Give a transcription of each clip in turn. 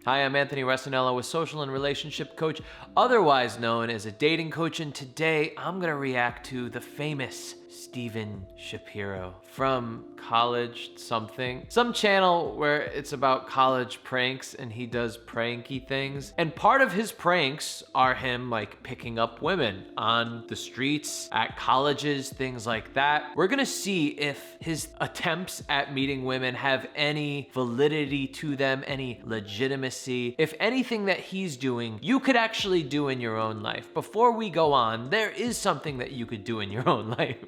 Hi, I'm Anthony Resinello, a social and relationship coach, otherwise known as a dating coach, and today I'm gonna react to the famous Steven Schapiro from College something. Some channel where it's about college pranks and he does pranky things. And part of his pranks are him like picking up women on the streets, at colleges, things like that. We're gonna see if his attempts at meeting women have any validity to them, any legitimacy. If anything that he's doing, you could actually do in your own life. Before we go on, there is something that you could do in your own life.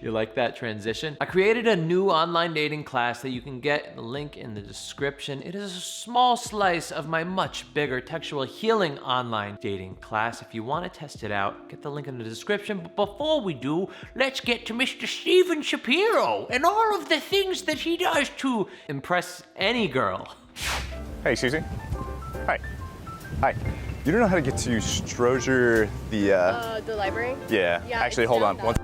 You like that transition? I created a new online dating class that you can get, the link in the description. It is a small slice of my much bigger textual healing online dating class. If you want to test it out, get the link in the description. But before we do, let's get to Mr. Steven Schapiro and all of the things that he does to impress any girl. Hey, Susie. Hi. Hi. You don't know how to get to Strozier, The library? Yeah. Actually, hold on.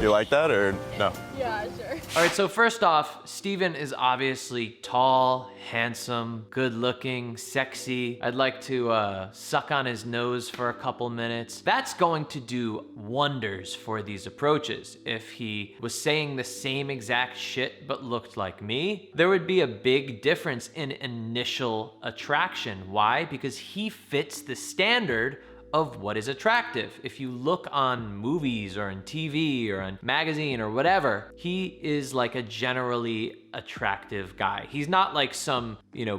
You like that or no? Yeah, sure. All right, so first off, Steven is obviously tall, handsome, good looking, sexy. I'd like to suck on his nose for a couple minutes. That's going to do wonders for these approaches. If he was saying the same exact shit but looked like me, there would be a big difference in initial attraction. Why? Because he fits the standard of what is attractive. If you look on movies or on TV or on magazine or whatever, he is like a generally attractive guy. He's not like some,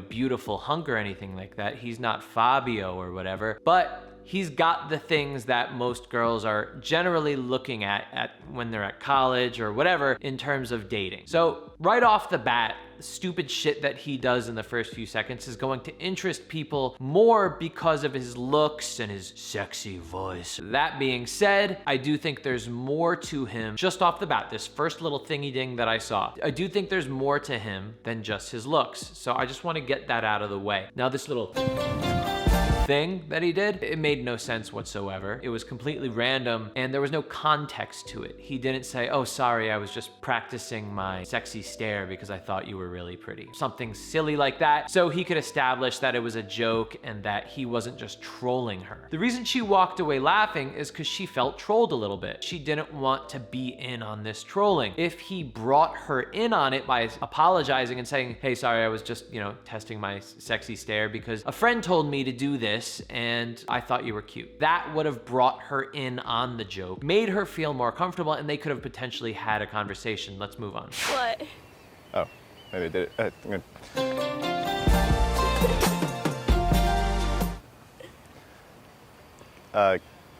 beautiful hunk or anything like that. He's not Fabio or whatever, but he's got the things that most girls are generally looking at when they're at college or whatever in terms of dating. So right off the bat, the stupid shit that he does in the first few seconds is going to interest people more because of his looks and his sexy voice. That being said, I do think there's more to him just off the bat, this first little thingy ding that I saw. I do think there's more to him than just his looks. So I just want to get that out of the way. Now this little thing that he did, it made no sense whatsoever. It was completely random and there was no context to it. He didn't say, oh, sorry, I was just practicing my sexy stare because I thought you were really pretty. Something silly like that. So he could establish that it was a joke and that he wasn't just trolling her. The reason she walked away laughing is because she felt trolled a little bit. She didn't want to be in on this trolling. If he brought her in on it by apologizing and saying, hey, sorry, I was just, testing my sexy stare because a friend told me to do this and I thought you were cute. That would have brought her in on the joke, made her feel more comfortable, and they could have potentially had a conversation. Let's move on. What? Oh, maybe I did it.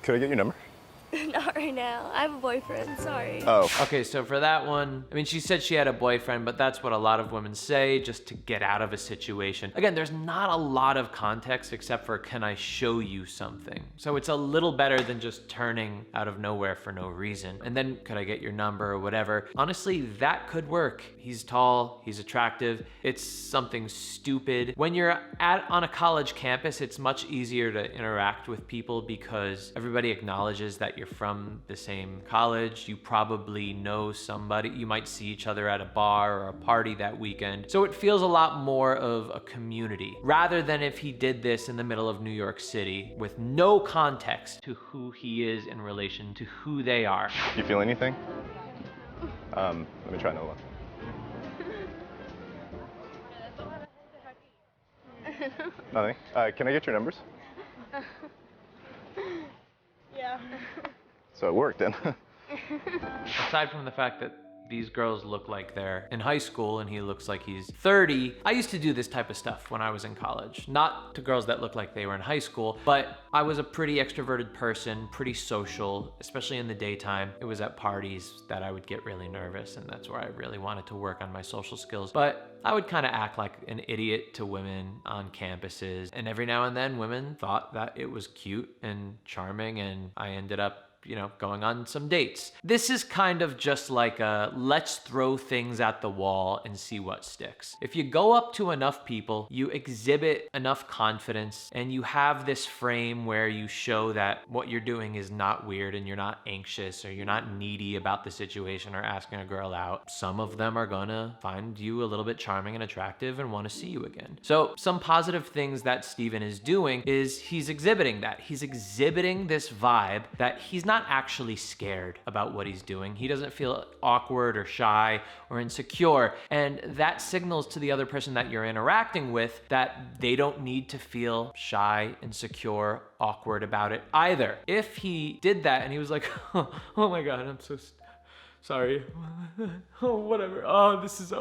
Could I get your number? Not right now. I have a boyfriend, sorry. Oh. Okay, so for that one, she said she had a boyfriend, but that's what a lot of women say just to get out of a situation. Again, there's not a lot of context except for, can I show you something? So it's a little better than just turning out of nowhere for no reason. And then, could I get your number or whatever? Honestly, that could work. He's tall, he's attractive, it's something stupid. When you're on a college campus, it's much easier to interact with people because everybody acknowledges that you're from the same college. You probably know somebody. You might see each other at a bar or a party that weekend. So it feels a lot more of a community rather than if he did this in the middle of New York City with no context to who he is in relation to who they are. You feel anything? Let me try another one. Nothing. Can I get your numbers? Yeah. So it worked then. Aside from the fact that these girls look like they're in high school and he looks like he's 30. I used to do this type of stuff when I was in college. Not to girls that looked like they were in high school, but I was a pretty extroverted person, pretty social, especially in the daytime. It was at parties that I would get really nervous, and that's where I really wanted to work on my social skills. But I would kind of act like an idiot to women on campuses, and every now and then women thought that it was cute and charming, and I ended up going on some dates. This is kind of just like a let's throw things at the wall and see what sticks. If you go up to enough people, you exhibit enough confidence, and you have this frame where you show that what you're doing is not weird and you're not anxious or you're not needy about the situation or asking a girl out, some of them are gonna find you a little bit charming and attractive and want to see you again. So some positive things that Steven is doing is he's exhibiting that. He's exhibiting this vibe that he's not actually scared about what he's doing. He doesn't feel awkward or shy or insecure. And that signals to the other person that you're interacting with that they don't need to feel shy, insecure, awkward about it either. If he did that and he was like, oh my God, I'm so sorry. Oh, whatever. Oh, this is,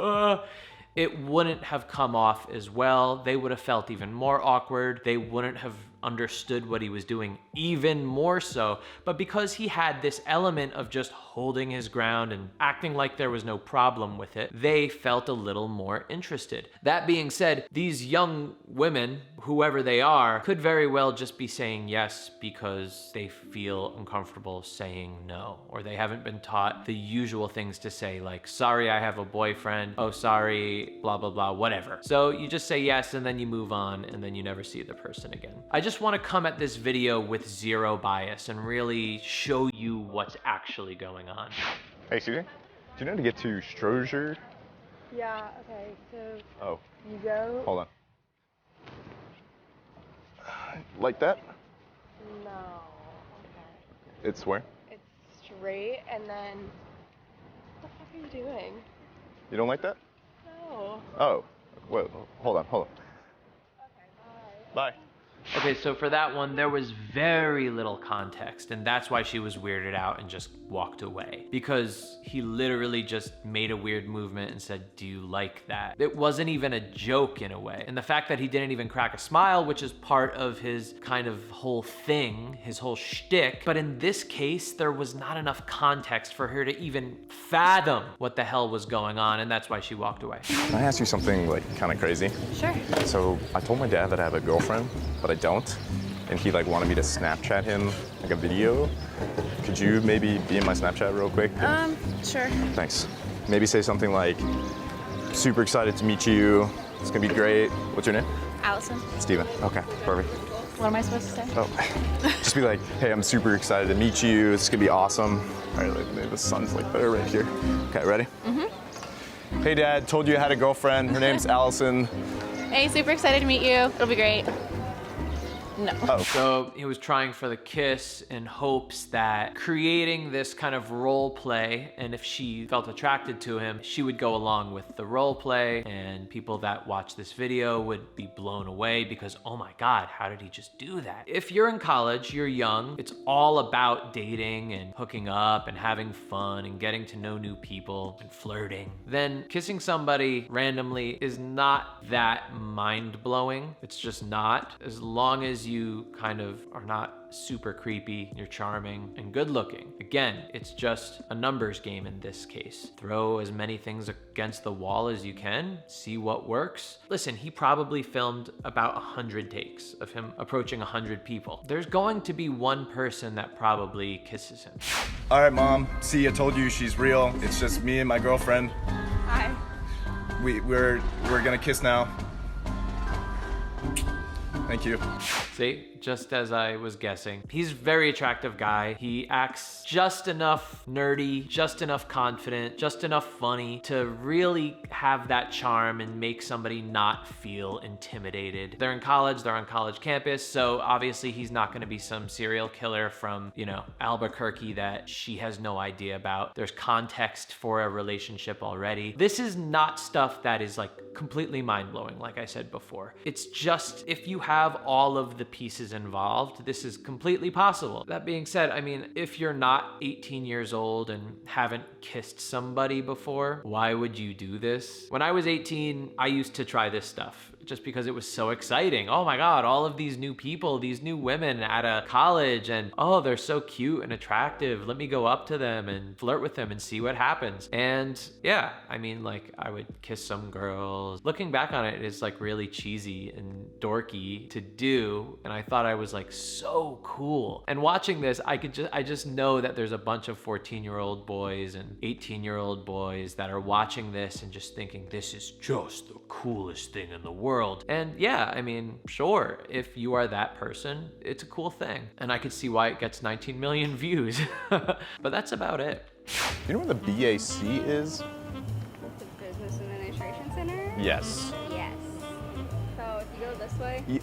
it wouldn't have come off as well. They would have felt even more awkward. They wouldn't have understood what he was doing even more so. But because he had this element of just holding his ground and acting like there was no problem with it, they felt a little more interested. That being said, these young women, whoever they are, could very well just be saying yes because they feel uncomfortable saying no, or they haven't been taught the usual things to say, like, sorry, I have a boyfriend. Oh, sorry, blah, blah, blah, whatever. So you just say yes and then you move on and then you never see the person again. I just want to come at this video with zero bias and really show you what's actually going on. Hey, Susie, do you know how to get to Strozier? Yeah, okay, so Oh, you go. hold on. Like that? No. Okay. It's where? It's straight and then. What the fuck are you doing? You don't like that? No. Oh, wait, hold on. Okay, bye. Bye. Okay, so for that one, there was very little context, and that's why she was weirded out and just walked away. Because he literally just made a weird movement and said, do you like that? It wasn't even a joke in a way. And the fact that he didn't even crack a smile, which is part of his kind of whole thing, his whole shtick. But in this case, there was not enough context for her to even fathom what the hell was going on, and that's why she walked away. Can I ask you something, like, kind of crazy? Sure. So I told my dad that I have a girlfriend, but I don't. And he wanted me to Snapchat him like a video. Could you maybe be in my Snapchat real quick? Sure. Thanks. Maybe say something like, super excited to meet you. It's gonna be great. What's your name? Allison. Steven. Okay, perfect. What am I supposed to say? Oh, just be like, hey, I'm super excited to meet you. It's gonna be awesome. All right, maybe the sun's better right here. Okay, ready? Mm-hmm. Hey, Dad, told you I had a girlfriend. Her name's Allison. Hey, super excited to meet you. It'll be great. No. Oh. So he was trying for the kiss in hopes that creating this kind of role play, and if she felt attracted to him, she would go along with the role play, and people that watch this video would be blown away because, oh my God, how did he just do that? If you're in college, you're young, it's all about dating and hooking up and having fun and getting to know new people and flirting. Then kissing somebody randomly is not that mind-blowing. It's just not. As long as you kind of are not super creepy, you're charming and good looking. Again, it's just a numbers game in this case. Throw as many things against the wall as you can, see what works. Listen, he probably filmed about 100 takes of him approaching 100 people. There's going to be one person that probably kisses him. All right, Mom. See, I told you she's real. It's just me and my girlfriend. Hi. We're gonna kiss now. Thank you. See, just as I was guessing. He's a very attractive guy. He acts just enough nerdy, just enough confident, just enough funny to really have that charm and make somebody not feel intimidated. They're in college, they're on college campus, so obviously he's not gonna be some serial killer from, Albuquerque that she has no idea about. There's context for a relationship already. This is not stuff that is completely mind-blowing, like I said before. It's just, if you have all of the pieces involved, this is completely possible. That being said, if you're not 18 years old and haven't kissed somebody before, why would you do this? When I was 18, I used to try this stuff. just because it was so exciting. Oh my God, all of these new people, these new women at a college, and oh, they're so cute and attractive. Let me go up to them and flirt with them and see what happens. And yeah, I mean, like, I would kiss some girls. Looking back on it, it's like really cheesy and dorky to do. And I thought I was like so cool. And watching this, I just know that there's a bunch of 14-year-old boys and 18-year-old boys that are watching this and just thinking this is just the coolest thing in the world. And yeah, I mean, sure, if you are that person, it's a cool thing. And I could see why it gets 19 million views. But that's about it. You know what the BAC is? The Business Administration Center? Yes. Yes. So if you go this way, You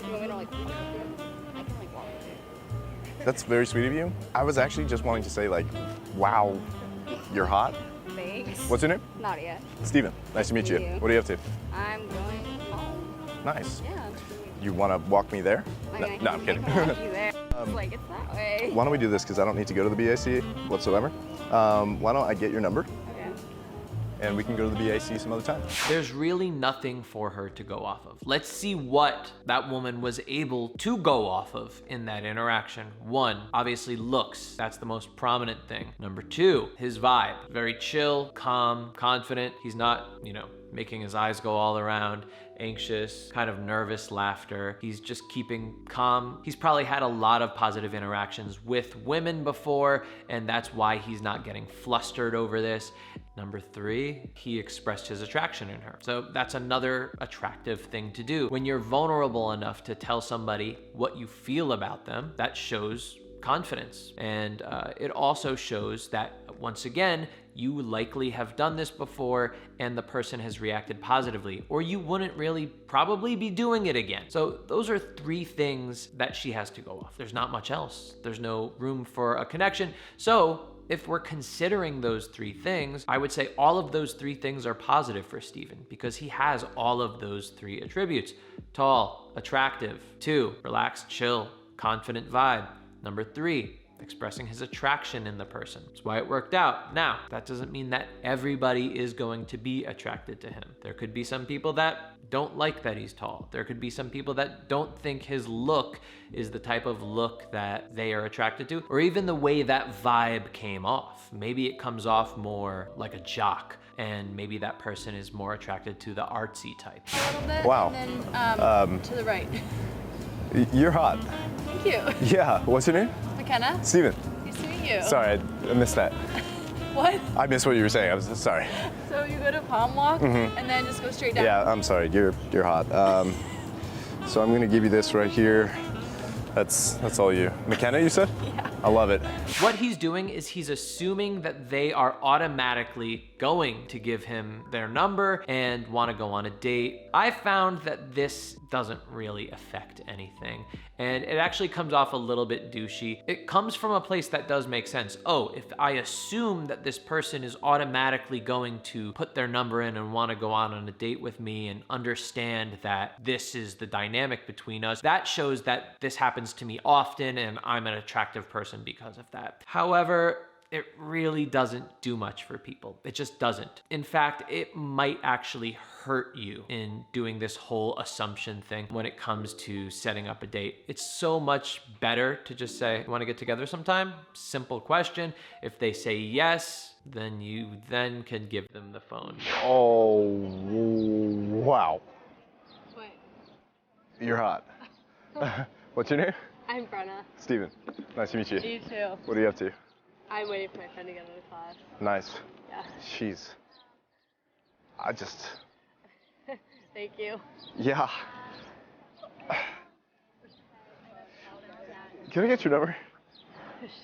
you want me to like walk with you? I can like walk with you. that's very sweet of you. I was actually just wanting to say like, wow, you're hot. Thanks. What's your name? Nadia. Steven. Nice to meet you. Meet you. What are you up to? I'm going home. Nice. Yeah. You want to walk me there? I mean, No, I'm kidding. I can walk you there. It's like, it's that way. Why don't we do this, because I don't need to go to the BAC whatsoever. Why don't I get your number Okay. and we can go to the BAC some other time. There's really nothing for her to go off of. Let's see what that woman was able to go off of in that interaction. One, obviously looks. That's the most prominent thing. Number two, his vibe. Very chill, calm, confident. He's not, making his eyes go all around, anxious, kind of nervous laughter. He's just keeping calm. He's probably had a lot of positive interactions with women before, and that's why he's not getting flustered over this. Number three, he expressed his attraction in her. So that's another attractive thing to do. When you're vulnerable enough to tell somebody what you feel about them, that shows confidence. And it also shows that, once again, you likely have done this before and the person has reacted positively, or you wouldn't really probably be doing it again. So those are three things that she has to go off. There's not much else. There's no room for a connection. So if we're considering those three things, I would say all of those three things are positive for Steven because he has all of those three attributes. Tall, attractive. 2, relaxed, chill, confident vibe. Number 3, expressing his attraction in the person. That's why it worked out. Now, that doesn't mean that everybody is going to be attracted to him. There could be some people that don't like that he's tall. There could be some people that don't think his look is the type of look that they are attracted to, or even the way that vibe came off. Maybe it comes off more like a jock, and maybe that person is more attracted to the artsy type. A little bit. Wow. And then to the right. You're hot. Thank you. Yeah. What's your name? McKenna. Steven. Nice to meet you. Sorry, I missed that. What? I missed what you were saying. I was sorry. So you go to Palm Walk and then just go straight down. Yeah, I'm sorry. You're hot. So I'm gonna give you this right here. That's all you. McKenna, you said? Yeah. I love it. What he's doing is he's assuming that they are automatically going to give him their number and want to go on a date. I found that this doesn't really affect anything, and it actually comes off a little bit douchey. It comes from a place that does make sense. Oh, if I assume that this person is automatically going to put their number in and want to go on a date with me and understand that this is the dynamic between us, that shows that this happens to me often and I'm an attractive person because of that. However, it really doesn't do much for people. It just doesn't. In fact, it might actually hurt you in doing this whole assumption thing when it comes to setting up a date. It's so much better to just say, "Want to get together sometime?" Simple question. If they say yes, then you then can give them the phone. Oh, wow. What? You're hot. What's your name? I'm Brenna. Steven. Nice to meet you. You too. What are you up to? I'm waiting for my friend to get into class. Nice. Yeah. Jeez. Thank you. Yeah. Can I get your number?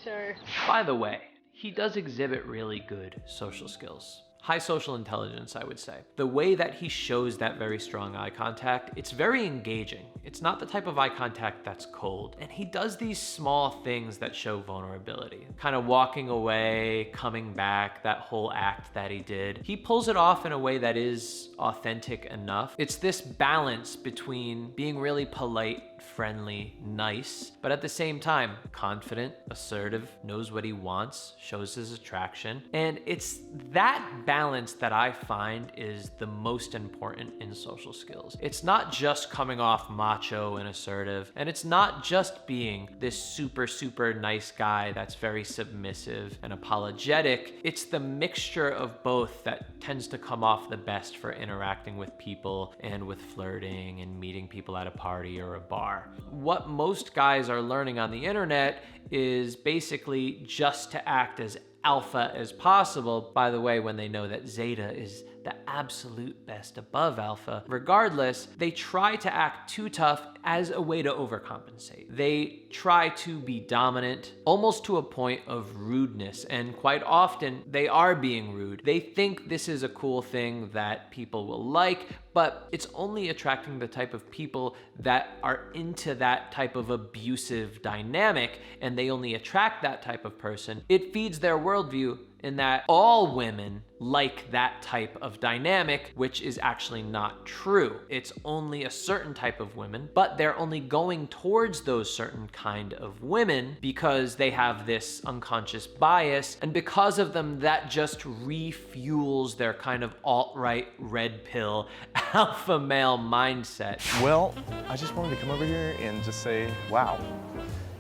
Sure. By the way, he does exhibit really good social skills. High social intelligence, I would say. The way that he shows that very strong eye contact, it's very engaging. It's not the type of eye contact that's cold. And he does these small things that show vulnerability. Kind of walking away, coming back, that whole act that he did. He pulls it off in a way that is authentic enough. It's this balance between being really polite, friendly, nice, but at the same time, confident, assertive, knows what he wants, shows his attraction. And it's that balance balance that I find is the most important in social skills. It's not just coming off macho and assertive, and it's not just being this super, super nice guy that's very submissive and apologetic. It's the mixture of both that tends to come off the best for interacting with people and with flirting and meeting people at a party or a bar. What most guys are learning on the internet is basically just to act as alpha as possible. By the way, when they know that zeta is the absolute best above alpha, regardless, they try to act too tough as a way to overcompensate. They try to be dominant, almost to a point of rudeness, and quite often they are being rude. They think this is a cool thing that people will like, but it's only attracting the type of people that are into that type of abusive dynamic, and they only attract that type of person. It feeds their worldview in that all women like that type of dynamic, which is actually not true. It's only a certain type of women, but they're only going towards those certain kind of women because they have this unconscious bias, and because of them, that just refuels their kind of alt-right red pill alpha male mindset. Well, I just wanted to come over here and just say, wow,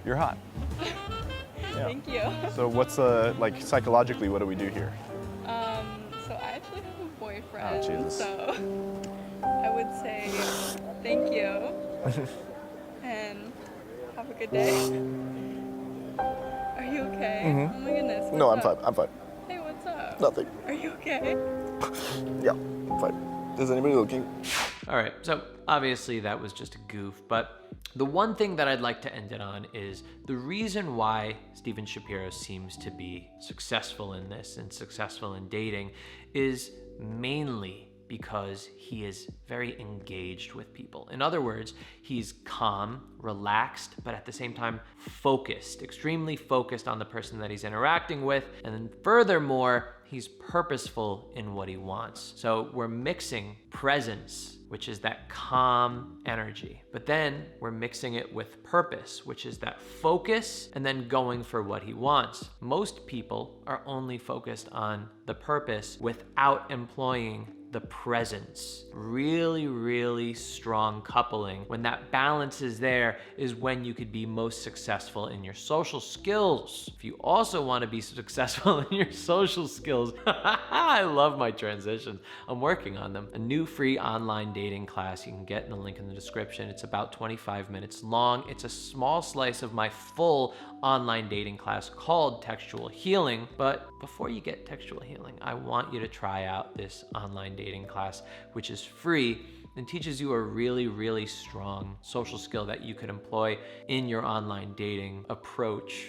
you're hot. Yeah. Thank you. So what's like psychologically, what do we do here? So I actually have a boyfriend. Oh, Jesus. So I would say thank you and have a good day. Are you okay? Oh my goodness. No, I'm what's up? fine. I'm fine. Hey, what's up? Nothing. Are you okay? Yeah, I'm fine. Is anybody looking? All right, so obviously that was just a goof, but the one thing that I'd like to end it on is the reason why Steven Schapiro seems to be successful in this and successful in dating is mainly because he is very engaged with people. In other words, he's calm, relaxed, but at the same time focused, extremely focused on the person that he's interacting with. And then furthermore, he's purposeful in what he wants. So we're mixing presence, which is that calm energy, but then we're mixing it with purpose, which is that focus, and then going for what he wants. Most people are only focused on the purpose without employing the presence. Really, really strong coupling. When that balance is there is when you could be most successful in your social skills. If you also want to be successful in your social skills, I love my transitions. I'm working on them. A new free online dating class you can get in the link in the description. It's about 25 minutes long. It's a small slice of my full online dating class called Textual Healing. But before you get Textual Healing, I want you to try out this online dating class, which is free and teaches you a really, really strong social skill that you could employ in your online dating approach.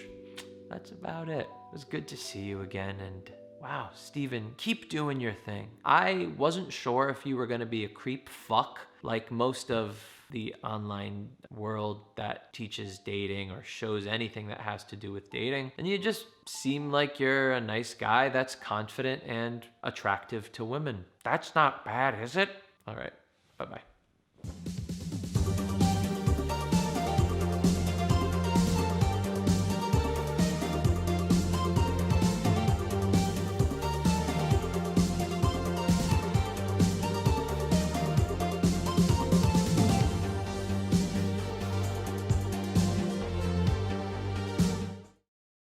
That's about it. It was good to see you again, and wow, Steven, keep doing your thing. I wasn't sure if you were gonna be a creep fuck like most of the online world that teaches dating or shows anything that has to do with dating. And you just seem like you're a nice guy that's confident and attractive to women. That's not bad, is it? All right, bye-bye.